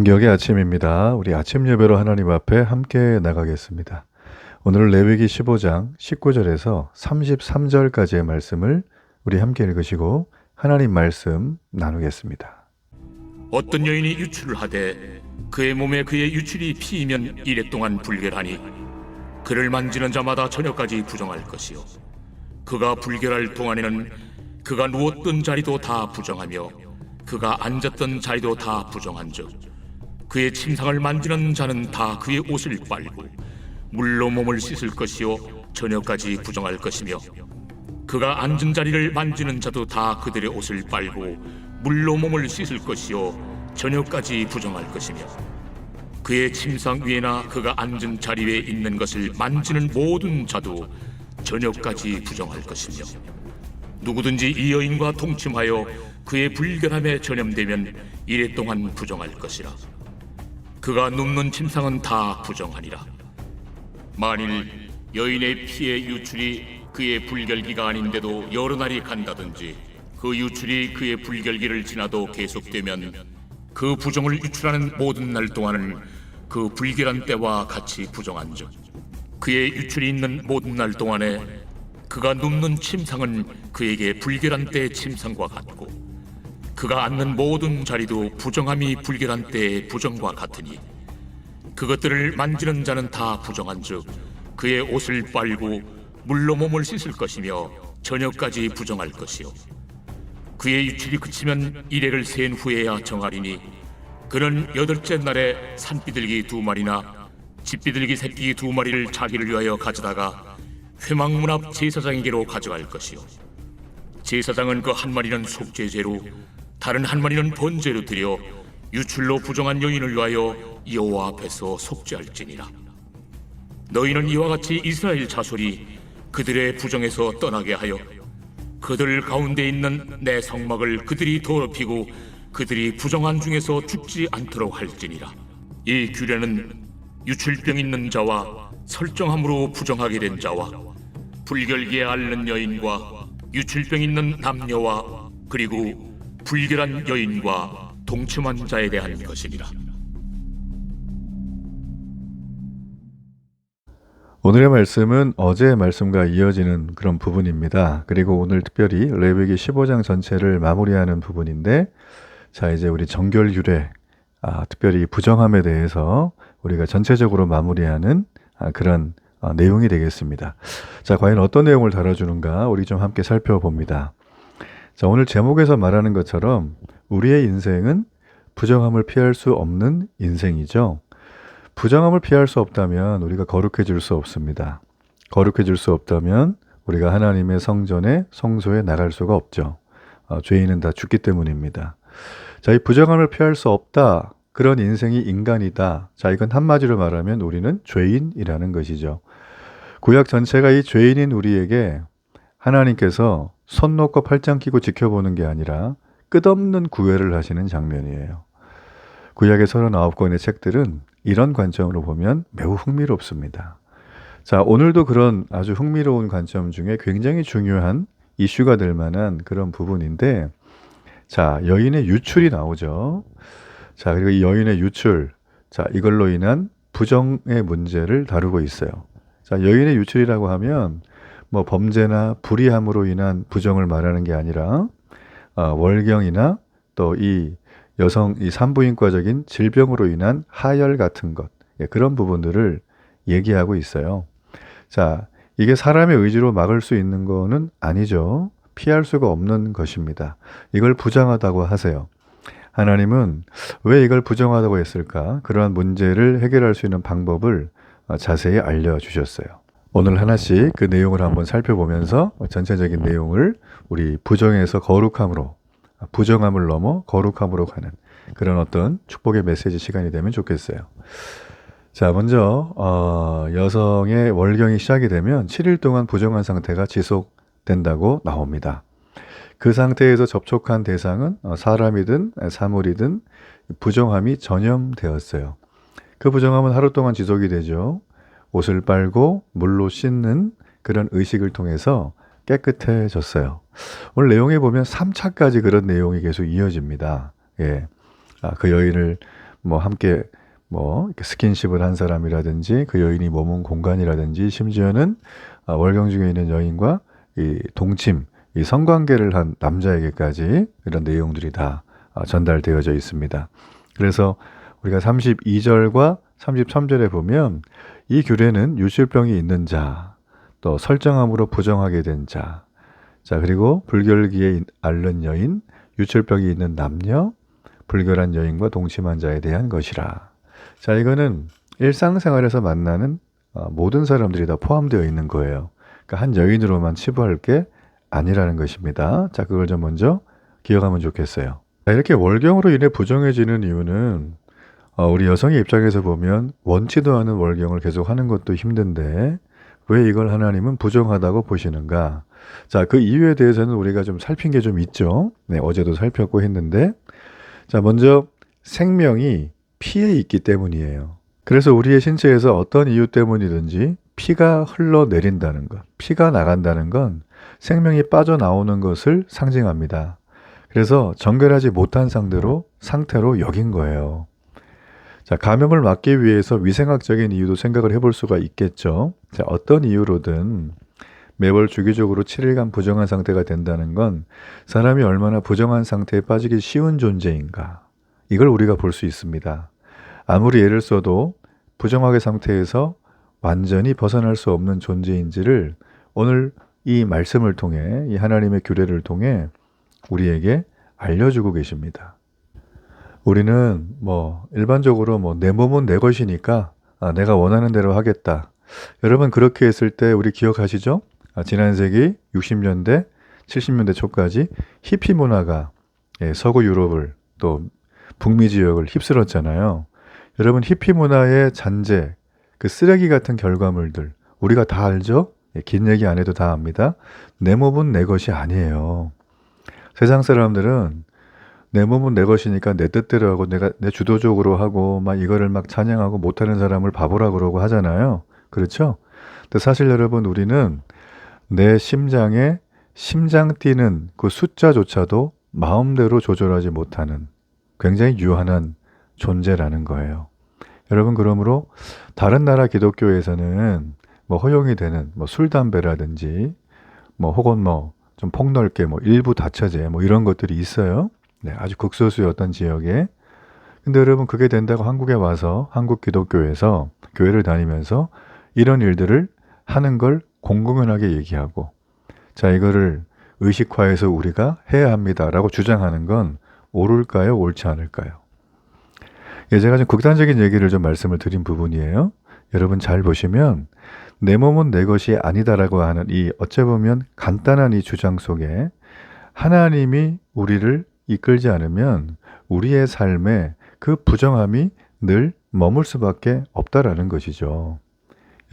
성경의 아침입니다. 우리 아침 예배로 하나님 앞에 함께 나가겠습니다. 오늘은 레위기 15장 19절에서 33절까지의 말씀을 우리 함께 읽으시고 하나님 말씀 나누겠습니다. 어떤 여인이 유출을 하되 그의 몸에 그의 유출이 피이면 이래 동안 불결하니 그를 만지는 자마다 저녁까지 부정할 것이요 그가 불결할 동안에는 그가 누웠던 자리도 다 부정하며 그가 앉았던 자리도 다 부정한즉 그의 침상을 만지는 자는 다 그의 옷을 빨고 물로 몸을 씻을 것이요 저녁까지 부정할 것이며 그가 앉은 자리를 만지는 자도 다 그들의 옷을 빨고 물로 몸을 씻을 것이요 저녁까지 부정할 것이며 그의 침상 위에나 그가 앉은 자리 위에 있는 것을 만지는 모든 자도 저녁까지 부정할 것이며 누구든지 이 여인과 동침하여 그의 불결함에 전염되면 이래 동안 부정할 것이라. 그가 눕는 침상은 다 부정하니라. 만일 여인의 피의 유출이 그의 불결기가 아닌데도 여러 날이 간다든지 그 유출이 그의 불결기를 지나도 계속되면 그 부정을 유출하는 모든 날 동안은 그 불결한 때와 같이 부정한즉 그의 유출이 있는 모든 날 동안에 그가 눕는 침상은 그에게 불결한 때의 침상과 같고 그가 앉는 모든 자리도 부정함이 불결한 때의 부정과 같으니 그것들을 만지는 자는 다 부정한즉 그의 옷을 빨고 물로 몸을 씻을 것이며 저녁까지 부정할 것이요 그의 유출이 그치면 이래를 센 후에야 정하리니 그는 여덟째 날에 산비둘기 2마리나 집비둘기 새끼 2마리를 자기를 위하여 가져다가 회막문 앞 제사장에게로 가져갈 것이요 제사장은 그 한 마리는 속죄제로 다른 한 마리는 번제로 드려 유출로 부정한 여인을 위하여 여호와 앞에서 속죄할지니라. 너희는 이와 같이 이스라엘 자손이 그들의 부정에서 떠나게 하여 그들 가운데 있는 내 성막을 그들이 더럽히고 그들이 부정한 중에서 죽지 않도록 할지니라. 이 규례는 유출병 있는 자와 설정함으로 부정하게 된 자와 불결기에 앓는 여인과 유출병 있는 남녀와 그리고 불결한 여인과 동침한 자에 대한 것이니라. 오늘의 말씀은 어제의 말씀과 이어지는 그런 부분입니다. 그리고 오늘 특별히 레위기 15장 전체를 마무리하는 부분인데, 자 이제 우리 정결 규례, 특별히 부정함에 대해서 우리가 전체적으로 마무리하는 그런 내용이 되겠습니다. 자, 과연 어떤 내용을 다뤄주는가 우리 좀 함께 살펴봅니다. 자, 오늘 제목에서 말하는 것처럼 우리의 인생은 부정함을 피할 수 없는 인생이죠. 부정함을 피할 수 없다면 우리가 거룩해질 수 없습니다. 거룩해질 수 없다면 우리가 하나님의 성전에 성소에 나갈 수가 없죠. 죄인은 다 죽기 때문입니다. 자, 이 부정함을 피할 수 없다. 그런 인생이 인간이다. 자, 이건 한마디로 말하면 우리는 죄인이라는 것이죠. 구약 전체가 이 죄인인 우리에게 하나님께서 손 놓고 팔짱 끼고 지켜보는 게 아니라 끝없는 구애를 하시는 장면이에요. 구약의 39권의 책들은 이런 관점으로 보면 매우 흥미롭습니다. 자, 오늘도 그런 아주 흥미로운 관점 중에 굉장히 중요한 이슈가 될 만한 그런 부분인데, 자, 여인의 유출이 나오죠. 자, 그리고 이 여인의 유출, 자, 이걸로 인한 부정의 문제를 다루고 있어요. 자, 여인의 유출이라고 하면 뭐 범죄나 불의함으로 인한 부정을 말하는 게 아니라 월경이나 또 이 여성 이 산부인과적인 질병으로 인한 하열 같은 것, 그런 부분들을 얘기하고 있어요. 자, 이게 사람의 의지로 막을 수 있는 거는 아니죠. 피할 수가 없는 것입니다. 이걸 부정하다고 하세요. 하나님은 왜 이걸 부정하다고 했을까? 그러한 문제를 해결할 수 있는 방법을 자세히 알려주셨어요. 오늘 하나씩 그 내용을 한번 살펴보면서 전체적인 내용을 우리 부정에서 거룩함으로, 부정함을 넘어 거룩함으로 가는 그런 어떤 축복의 메시지 시간이 되면 좋겠어요. 자, 먼저 여성의 월경이 시작이 되면 7일 동안 부정한 상태가 지속된다고 나옵니다. 그 상태에서 접촉한 대상은 사람이든 사물이든 부정함이 전염되었어요. 그 부정함은 하루 동안 지속이 되죠. 옷을 빨고 물로 씻는 그런 의식을 통해서 깨끗해졌어요. 오늘 내용에 보면 3차까지 그런 내용이 계속 이어집니다. 예. 그 여인을 뭐 함께 뭐 이렇게 스킨십을 한 사람이라든지 그 여인이 머문 공간이라든지 심지어는 월경 중에 있는 여인과 이 동침, 이 성관계를 한 남자에게까지 이런 내용들이 다 전달되어져 있습니다. 그래서 우리가 32절과 33절에 보면 이 규례는 유실병이 있는 자, 또 설정함으로 부정하게 된 자, 자 그리고 불결기에 앓는 여인, 유출병이 있는 남녀, 불결한 여인과 동침한 자에 대한 것이라. 자 이거는 일상생활에서 만나는 모든 사람들이 다 포함되어 있는 거예요. 그러니까 한 여인으로만 치부할 게 아니라는 것입니다. 자 그걸 좀 먼저 기억하면 좋겠어요. 자, 이렇게 월경으로 인해 부정해지는 이유는 우리 여성의 입장에서 보면 원치도 않은 월경을 계속 하는 것도 힘든데 왜 이걸 하나님은 부정하다고 보시는가? 자, 그 이유에 대해서는 우리가 좀 살핀 게 좀 있죠. 네, 어제도 살폈고 했는데 자, 먼저 생명이 피에 있기 때문이에요. 그래서 우리의 신체에서 어떤 이유 때문이든지 피가 흘러내린다는 것, 피가 나간다는 건 생명이 빠져나오는 것을 상징합니다. 그래서 정결하지 못한 상태로 여긴 거예요. 자, 감염을 막기 위해서 위생학적인 이유도 생각을 해볼 수가 있겠죠. 자, 어떤 이유로든 매월 주기적으로 7일간 부정한 상태가 된다는 건 사람이 얼마나 부정한 상태에 빠지기 쉬운 존재인가. 이걸 우리가 볼 수 있습니다. 아무리 애를 써도 부정하게 상태에서 완전히 벗어날 수 없는 존재인지를 오늘 이 말씀을 통해 이 하나님의 규례를 통해 우리에게 알려주고 계십니다. 우리는 뭐 일반적으로 뭐 내 몸은 내 것이니까 내가 원하는 대로 하겠다. 여러분 그렇게 했을 때 우리 기억하시죠? 지난 세기 60년대, 70년대 초까지 히피 문화가 서구 유럽을 또 북미 지역을 휩쓸었잖아요. 여러분 히피 문화의 잔재, 그 쓰레기 같은 결과물들 우리가 다 알죠? 긴 얘기 안 해도 다 압니다. 내 몸은 내 것이 아니에요. 세상 사람들은 내 몸은 내 것이니까 내 뜻대로 하고 내가 내 주도적으로 하고 막 이거를 막 찬양하고 못하는 사람을 바보라 그러고 하잖아요. 그렇죠? 근데 사실 여러분 우리는 내 심장에 심장 뛰는 그 숫자조차도 마음대로 조절하지 못하는 굉장히 유한한 존재라는 거예요. 여러분 그러므로 다른 나라 기독교에서는 뭐 허용이 되는 뭐 술, 담배라든지 뭐 혹은 뭐 좀 폭넓게 뭐 일부 다처제 뭐 이런 것들이 있어요. 네, 아주 극소수의 어떤 지역에. 근데 여러분 그게 된다고 한국에 와서 한국 기독교에서 교회를 다니면서 이런 일들을 하는 걸 공공연하게 얘기하고 자 이거를 의식화해서 우리가 해야 합니다라고 주장하는 건 옳을까요? 옳지 않을까요? 예, 제가 좀 극단적인 얘기를 좀 말씀을 드린 부분이에요. 여러분 잘 보시면 내 몸은 내 것이 아니다라고 하는 이 어찌 보면 간단한 이 주장 속에 하나님이 우리를 이끌지 않으면 우리의 삶에 그 부정함이 늘 머물 수밖에 없다라는 것이죠.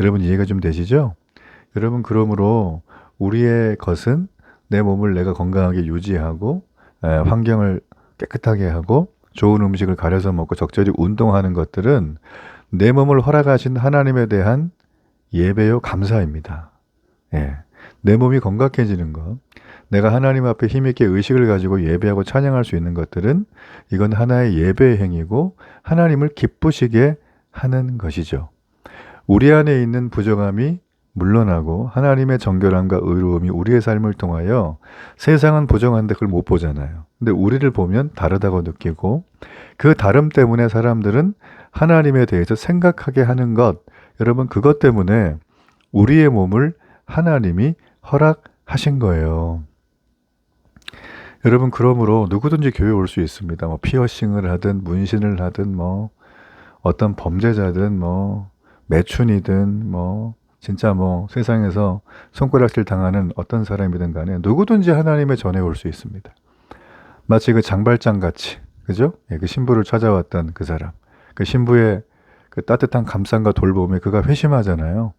여러분 이해가 좀 되시죠? 여러분 그러므로 우리의 것은 내 몸을 내가 건강하게 유지하고 환경을 깨끗하게 하고 좋은 음식을 가려서 먹고 적절히 운동하는 것들은 내 몸을 허락하신 하나님에 대한 예배요 감사입니다. 예. 내 몸이 건강해지는 것, 내가 하나님 앞에 힘있게 의식을 가지고 예배하고 찬양할 수 있는 것들은 이건 하나의 예배의 행위고 하나님을 기쁘시게 하는 것이죠. 우리 안에 있는 부정함이 물러나고 하나님의 정결함과 의로움이 우리의 삶을 통하여 세상은 부정한데 그걸 못 보잖아요. 근데 우리를 보면 다르다고 느끼고 그 다름 때문에 사람들은 하나님에 대해서 생각하게 하는 것, 여러분 그것 때문에 우리의 몸을 하나님이 허락하신 거예요. 여러분 그러므로 누구든지 교회 올 수 있습니다. 뭐 피어싱을 하든 문신을 하든 뭐 어떤 범죄자든 뭐 매춘이든 뭐 진짜 뭐 세상에서 손가락질 당하는 어떤 사람이든 간에 누구든지 하나님의 전에 올 수 있습니다. 마치 그 장발장 같이 그죠? 예, 그 신부를 찾아왔던 그 사람, 그 신부의 그 따뜻한 감상과 돌봄에 그가 회심하잖아요.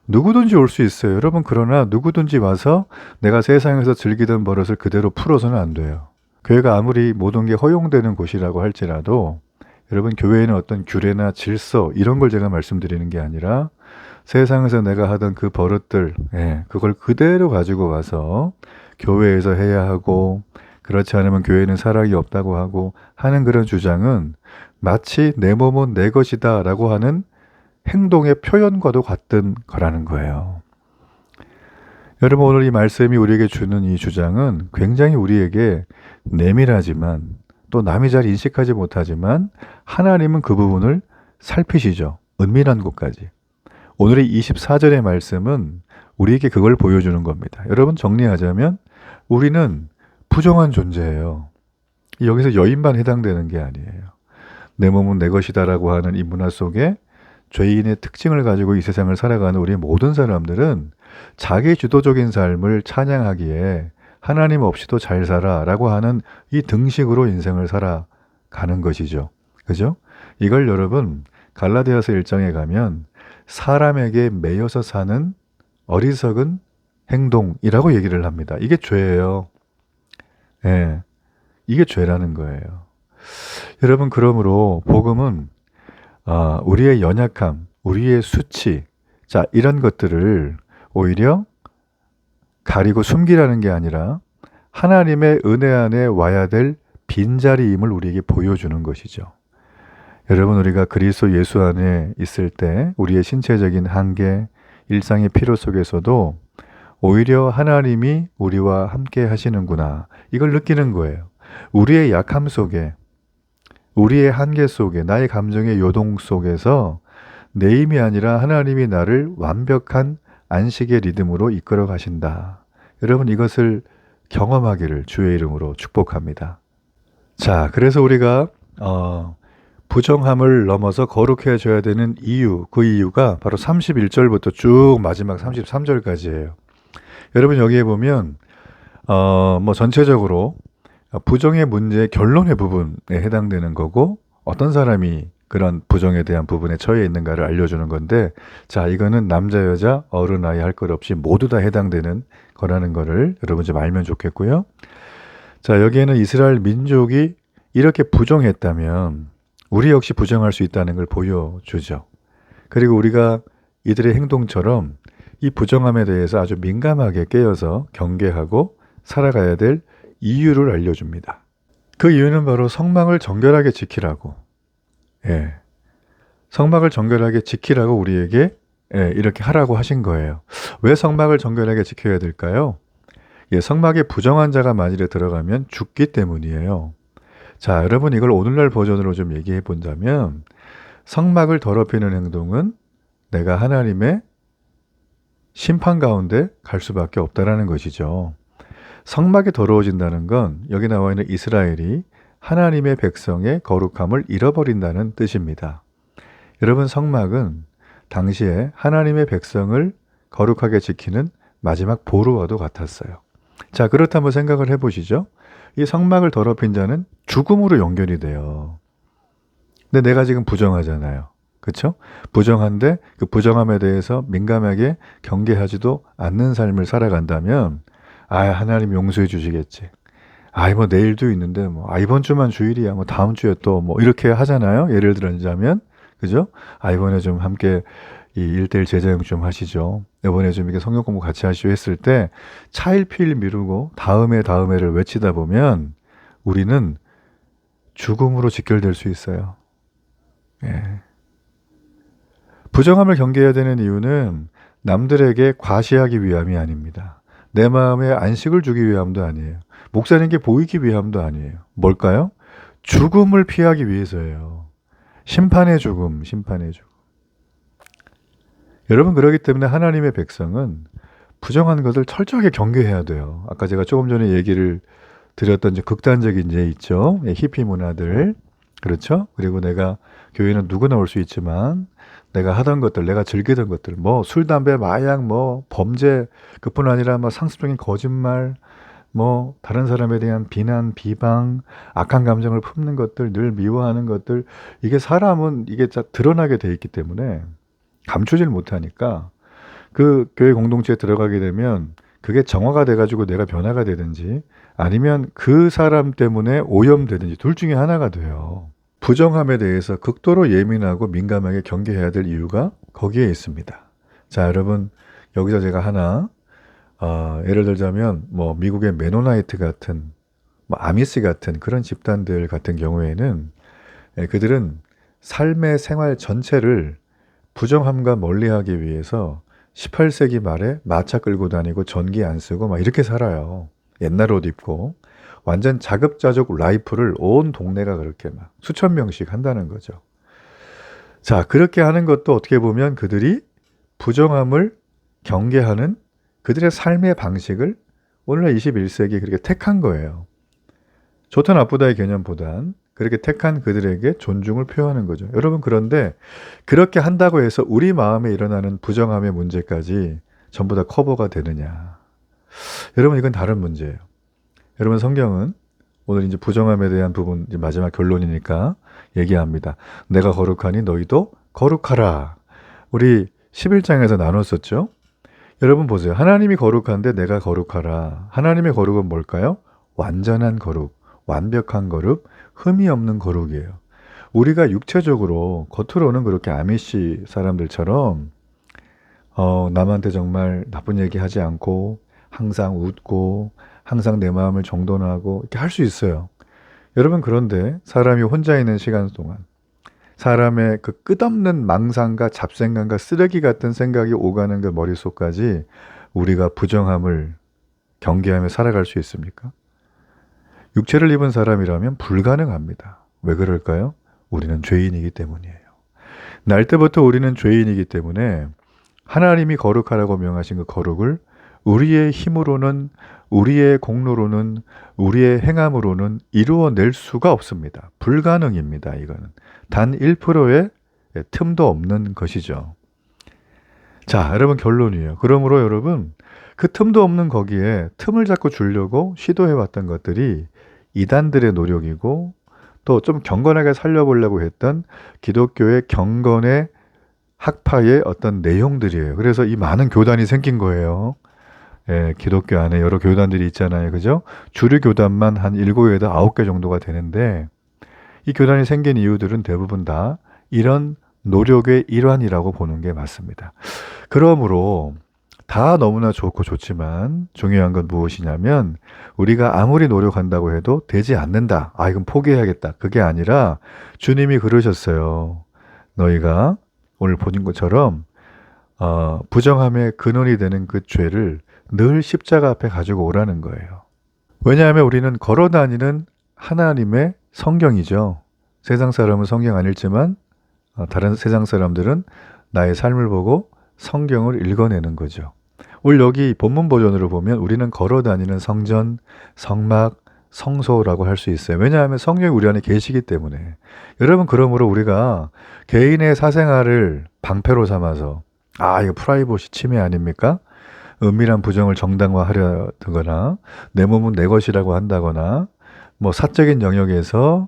누구든지 올 수 있어요. 여러분 그러나 누구든지 와서 내가 세상에서 즐기던 버릇을 그대로 풀어서는 안 돼요. 교회가 아무리 모든 게 허용되는 곳이라고 할지라도 여러분 교회에는 어떤 규례나 질서 이런 걸 제가 말씀드리는 게 아니라 세상에서 내가 하던 그 버릇들 그걸 그대로 가지고 와서 교회에서 해야 하고 그렇지 않으면 교회는 사랑이 없다고 하고 하는 그런 주장은 마치 내 몸은 내 것이다 라고 하는 행동의 표현과도 같은 거라는 거예요. 여러분, 오늘 이 말씀이 우리에게 주는 이 주장은 굉장히 우리에게 내밀하지만 또 남이 잘 인식하지 못하지만 하나님은 그 부분을 살피시죠. 은밀한 곳까지. 오늘의 24절의 말씀은 우리에게 그걸 보여주는 겁니다. 여러분, 정리하자면 우리는 부정한 존재예요. 여기서 여인만 해당되는 게 아니에요. 내 몸은 내 것이다라고 하는 이 문화 속에 죄인의 특징을 가지고 이 세상을 살아가는 우리 모든 사람들은 자기 주도적인 삶을 찬양하기에 하나님 없이도 잘 살아라고 하는 이 등식으로 인생을 살아가는 것이죠. 그죠? 이걸 여러분 갈라디아서 1장에 가면 사람에게 매여서 사는 어리석은 행동이라고 얘기를 합니다. 이게 죄예요. 예, 이게 죄라는 거예요. 여러분, 그러므로 복음은 우리의 연약함, 우리의 수치, 자, 이런 것들을 오히려 가리고 숨기라는 게 아니라 하나님의 은혜 안에 와야 될 빈자리임을 우리에게 보여주는 것이죠. 여러분, 우리가 그리스도 예수 안에 있을 때 우리의 신체적인 한계, 일상의 필요 속에서도 오히려 하나님이 우리와 함께 하시는구나, 이걸 느끼는 거예요. 우리의 약함 속에, 우리의 한계 속에, 나의 감정의 요동 속에서 내 힘이 아니라 하나님이 나를 완벽한 안식의 리듬으로 이끌어 가신다. 여러분, 이것을 경험하기를 주의 이름으로 축복합니다. 자, 그래서 우리가 부정함을 넘어서 거룩해져야 되는 이유, 그 이유가 바로 31절부터 쭉 마지막 33절까지예요. 여러분, 여기에 보면 뭐 전체적으로 부정의 문제의 결론의 부분에 해당되는 거고, 어떤 사람이 그런 부정에 대한 부분에 처해 있는가를 알려주는 건데, 자, 이거는 남자, 여자, 어른, 아이 할 것 없이 모두 다 해당되는 거라는 거를 여러분 좀 알면 좋겠고요. 자, 여기에는 이스라엘 민족이 이렇게 부정했다면 우리 역시 부정할 수 있다는 걸 보여주죠. 그리고 우리가 이들의 행동처럼 이 부정함에 대해서 아주 민감하게 깨어서 경계하고 살아가야 될 이유를 알려줍니다. 그 이유는 바로 성막을 정결하게 지키라고. 예. 성막을 정결하게 지키라고 우리에게 이렇게 하라고 하신 거예요. 왜 성막을 정결하게 지켜야 될까요? 예, 성막에 부정한 자가 만일에 들어가면 죽기 때문이에요. 자, 여러분, 이걸 오늘날 버전으로 좀 얘기해 본다면 성막을 더럽히는 행동은 내가 하나님의 심판 가운데 갈 수밖에 없다라는 것이죠. 성막이 더러워진다는 건 여기 나와 있는 이스라엘이 하나님의 백성의 거룩함을 잃어버린다는 뜻입니다. 여러분, 성막은 당시에 하나님의 백성을 거룩하게 지키는 마지막 보루와도 같았어요. 자, 그렇다면 생각을 해보시죠. 이 성막을 더럽힌 자는 죽음으로 연결이 돼요. 근데 내가 지금 부정하잖아요. 그렇죠? 부정한데 그 부정함에 대해서 민감하게 경계하지도 않는 삶을 살아간다면 하나님 용서해 주시겠지. 뭐 내일도 있는데 이번 주만 주일이야. 다음 주에 또 이렇게 하잖아요. 예를 들자면, 그죠? 이번에 좀 함께 이 1:1 제자용 좀 하시죠. 이번에 좀 이렇게 성경 공부 같이 하시죠 했을 때 차일피일 미루고 다음해를 외치다 보면 우리는 죽음으로 직결될 수 있어요. 예. 부정함을 경계해야 되는 이유는 남들에게 과시하기 위함이 아닙니다. 내 마음에 안식을 주기 위함도 아니에요. 목사님께 보이기 위함도 아니에요. 뭘까요? 죽음을 피하기 위해서예요. 심판의 죽음. 여러분, 그렇기 때문에 하나님의 백성은 부정한 것을 철저하게 경계해야 돼요. 아까 제가 조금 전에 얘기를 드렸던 극단적인 예 있죠. 히피 문화들. 그렇죠? 그리고 내가 교회는 누구나 올 수 있지만 내가 하던 것들, 내가 즐기던 것들, 술, 담배, 마약, 범죄, 그뿐 아니라 상습적인 거짓말, 다른 사람에 대한 비난, 비방, 악한 감정을 품는 것들, 늘 미워하는 것들, 이게 사람은 이게 드러나게 돼 있기 때문에 감추질 못하니까 그 교회 공동체에 들어가게 되면 그게 정화가 돼가지고 내가 변화가 되든지 아니면 그 사람 때문에 오염되든지 둘 중에 하나가 돼요. 부정함에 대해서 극도로 예민하고 민감하게 경계해야 될 이유가 거기에 있습니다. 자, 여러분, 여기서 제가 하나 예를 들자면 미국의 메노나이트 같은 뭐 아미스 같은 그런 집단들 같은 경우에는 그들은 삶의 생활 전체를 부정함과 멀리하기 위해서 18세기 말에 마차 끌고 다니고 전기 안 쓰고 막 이렇게 살아요. 옛날 옷 입고 완전 자급자족 라이프를 온 동네가 그렇게 막 수천 명씩 한다는 거죠. 자, 그렇게 하는 것도 어떻게 보면 그들이 부정함을 경계하는 그들의 삶의 방식을 오늘날 21세기 그렇게 택한 거예요. 좋다 나쁘다의 개념보단 그렇게 택한 그들에게 존중을 표하는 거죠. 여러분, 그런데 그렇게 한다고 해서 우리 마음에 일어나는 부정함의 문제까지 전부 다 커버가 되느냐? 여러분, 이건 다른 문제예요. 여러분, 성경은 오늘 이제 부정함에 대한 부분, 이제 마지막 결론이니까 얘기합니다. 내가 거룩하니 너희도 거룩하라. 우리 11장에서 나눴었죠? 여러분 보세요. 하나님이 거룩한데 내가 거룩하라. 하나님의 거룩은 뭘까요? 완전한 거룩, 완벽한 거룩, 흠이 없는 거룩이에요. 우리가 육체적으로 겉으로는 그렇게 아미시 사람들처럼 남한테 정말 나쁜 얘기 하지 않고 항상 웃고 항상 내 마음을 정돈하고 이렇게 할 수 있어요. 여러분, 그런데 사람이 혼자 있는 시간 동안 사람의 그 끝없는 망상과 잡생각과 쓰레기 같은 생각이 오가는 그 머릿속까지 우리가 부정함을 경계하며 살아갈 수 있습니까? 육체를 입은 사람이라면 불가능합니다. 왜 그럴까요? 우리는 죄인이기 때문이에요. 날 때부터 우리는 죄인이기 때문에 하나님이 거룩하라고 명하신 그 거룩을 우리의 힘으로는, 우리의 공로로는, 우리의 행함으로는 이루어낼 수가 없습니다. 불가능입니다. 이거는 단 1%의 틈도 없는 것이죠. 자, 여러분, 결론이에요. 그러므로 여러분, 그 틈도 없는 거기에 틈을 자꾸 주려고 시도해왔던 것들이 이단들의 노력이고, 또 좀 경건하게 살려보려고 했던 기독교의 경건의 학파의 어떤 내용들이에요. 그래서 이 많은 교단이 생긴 거예요. 예, 기독교 안에 여러 교단들이 있잖아요. 그죠? 주류 교단만 한 7에서 9개 정도가 되는데, 이 교단이 생긴 이유들은 대부분 다 이런 노력의 일환이라고 보는 게 맞습니다. 그러므로 다 너무나 좋고 좋지만 중요한 건 무엇이냐면, 우리가 아무리 노력한다고 해도 되지 않는다. 아, 이건 포기해야겠다. 그게 아니라 주님이 그러셨어요. 너희가 오늘 보는 것처럼 부정함의 근원이 되는 그 죄를 늘 십자가 앞에 가지고 오라는 거예요. 왜냐하면 우리는 걸어다니는 하나님의 성경이죠. 세상 사람은 성경 안 읽지만 다른 세상 사람들은 나의 삶을 보고 성경을 읽어내는 거죠. 오늘 여기 본문 버전으로 보면 우리는 걸어다니는 성전, 성막, 성소라고 할 수 있어요. 왜냐하면 성령이 우리 안에 계시기 때문에. 여러분, 그러므로 우리가 개인의 사생활을 방패로 삼아서 이거 프라이버시 침해 아닙니까? 은밀한 부정을 정당화하려거나 내 몸은 내 것이라고 한다거나 뭐 사적인 영역에서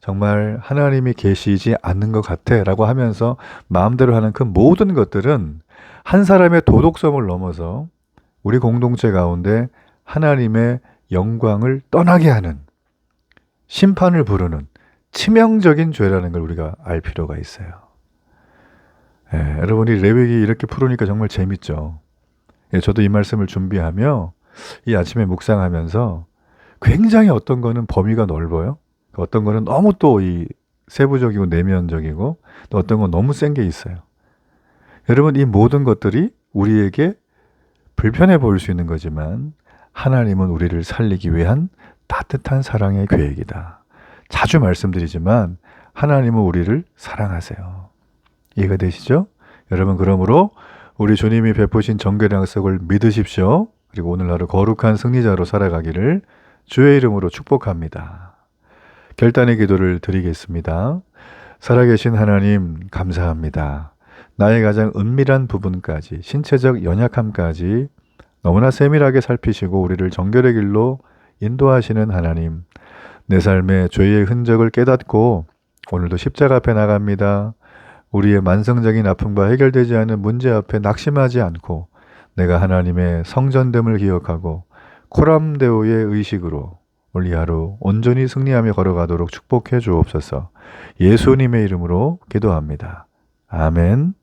정말 하나님이 계시지 않는 것 같아 라고 하면서 마음대로 하는 그 모든 것들은 한 사람의 도덕성을 넘어서 우리 공동체 가운데 하나님의 영광을 떠나게 하는, 심판을 부르는 치명적인 죄라는 걸 우리가 알 필요가 있어요. 여러분이 레위기 이렇게 풀으니까 정말 재밌죠. 저도 이 말씀을 준비하며 이 아침에 묵상하면서 굉장히 어떤 거는 범위가 넓어요. 어떤 거는 너무 또 이 세부적이고 내면적이고, 또 어떤 건 너무 센 게 있어요. 여러분, 이 모든 것들이 우리에게 불편해 보일 수 있는 거지만 하나님은 우리를 살리기 위한 따뜻한 사랑의 계획이다. 자주 말씀드리지만 하나님은 우리를 사랑하세요. 이해가 되시죠? 여러분, 그러므로 우리 주님이 베푸신 정결의 약속을 믿으십시오. 그리고 오늘 하루 거룩한 승리자로 살아가기를 주의 이름으로 축복합니다. 결단의 기도를 드리겠습니다. 살아계신 하나님, 감사합니다. 나의 가장 은밀한 부분까지, 신체적 연약함까지 너무나 세밀하게 살피시고 우리를 정결의 길로 인도하시는 하나님, 내 삶의 죄의 흔적을 깨닫고 오늘도 십자가 앞에 나갑니다. 우리의 만성적인 아픔과 해결되지 않은 문제 앞에 낙심하지 않고 내가 하나님의 성전됨을 기억하고 코람데오의 의식으로 오늘 이 하루 온전히 승리하며 걸어가도록 축복해 주옵소서. 예수님의 이름으로 기도합니다. 아멘.